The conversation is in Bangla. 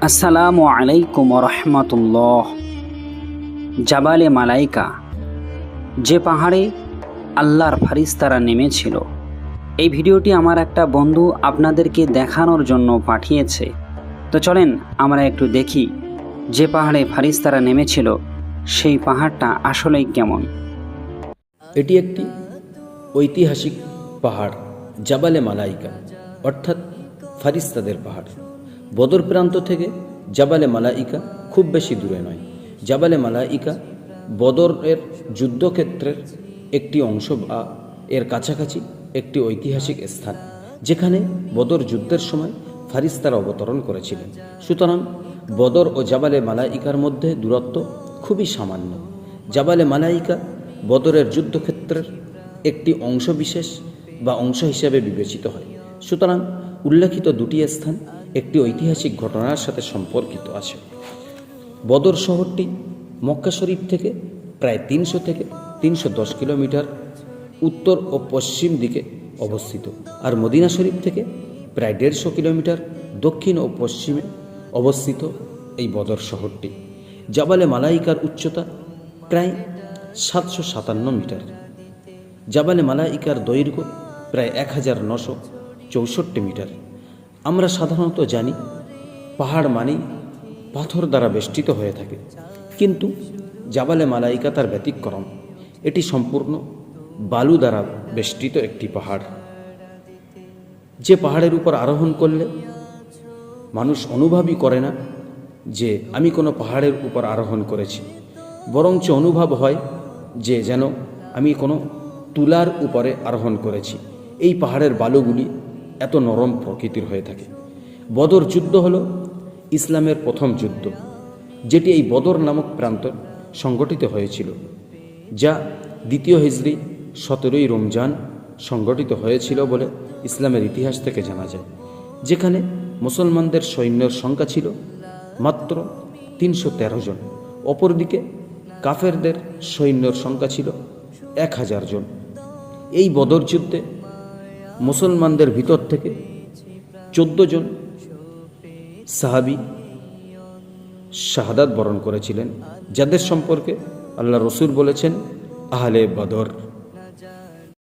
আসসালামু আলাইকুম রহমতুল্লাহ। জাবালে মালাইকা, যে পাহাড়ে আল্লাহর ফারিস্তারা নেমেছিল, এই ভিডিওটি আমার একটা বন্ধু আপনাদেরকে দেখানোর জন্য পাঠিয়েছে। তো চলেন আমরা একটু দেখি যে পাহাড়ে ফারিস্তারা নেমেছিল সেই পাহাড়টা আসলেই কেমন। এটি একটি ঐতিহাসিক পাহাড়, জাবালে মালাইকা, অর্থাৎ ফারিস্তাদের পাহাড়। বদর প্রান্ত থেকে জাবালে মালাইকা খুব বেশি দূরে নয়। জাবালে মালাইকা বদরের যুদ্ধক্ষেত্রের একটি অংশ বা এর কাছাকাছি একটি ঐতিহাসিক স্থান, যেখানে বদর যুদ্ধের সময় ফারিস্তারা অবতরণ করেছিলেন। সুতরাং বদর ও জাবালে মালাইকার মধ্যে দূরত্ব খুবই সামান্য। জাবালে মালাইকা বদরের যুদ্ধক্ষেত্রের একটি অংশ বিশেষ বা অংশ হিসেবে বিবেচিত হয়। সুতরাং উল্লেখিত দুটি স্থান একটি ঐতিহাসিক ঘটনার সাথে সম্পর্কিত আছে। বদর শহরটি মক্কা শরীফ থেকে প্রায় 300 থেকে 310 কিলোমিটার উত্তর ও পশ্চিম দিকে অবস্থিত, আর মদিনা শরীফ থেকে প্রায় 150 কিলোমিটার দক্ষিণ ও পশ্চিমে অবস্থিত এই বদর শহরটি। জাবালে মালাইকার উচ্চতা প্রায় 757 মিটার। জাবালে মালাইকার দৈর্ঘ্য প্রায় 1964 মিটার। আমরা সাধারণত জানি পাহাড় মানেই পাথর দ্বারা বেষ্টিত হয়ে থাকে, কিন্তু জাবালে মালাইকা তার ব্যতিক্রম। এটি সম্পূর্ণ বালু দ্বারা বেষ্টিত একটি পাহাড়, যে পাহাড়ের উপর আরোহণ করলে মানুষ অনুভবই করে না যে আমি কোনো পাহাড়ের উপর আরোহণ করেছি, বরঞ্চ অনুভব হয় যে যেন আমি কোনো তুলার উপরে আরোহণ করেছি। এই পাহাড়ের বালুগুলি এত নরম প্রকৃতির হয়ে থাকে। বদর যুদ্ধ হল ইসলামের প্রথম যুদ্ধ, যেটি এই বদর নামক প্রান্ত সংগঠিত হয়েছিল, যা 2 হিজরি 17 রমজান সংগঠিত হয়েছিল বলে ইসলামের ইতিহাস থেকে জানা যায়, যেখানে মুসলমানদের সৈন্যের সংখ্যা ছিল মাত্র 313 জন। অপরদিকে কাফেরদের সৈন্যের সংখ্যা ছিল 1000 জন। এই বদর যুদ্ধে মুসলমানদের ভিতর থেকে 14 জন সাহাবী শাহাদাত বরণ করেছিলেন, যাদের সম্পর্কে আল্লাহ রসুল বলেছেন আহলে বদর।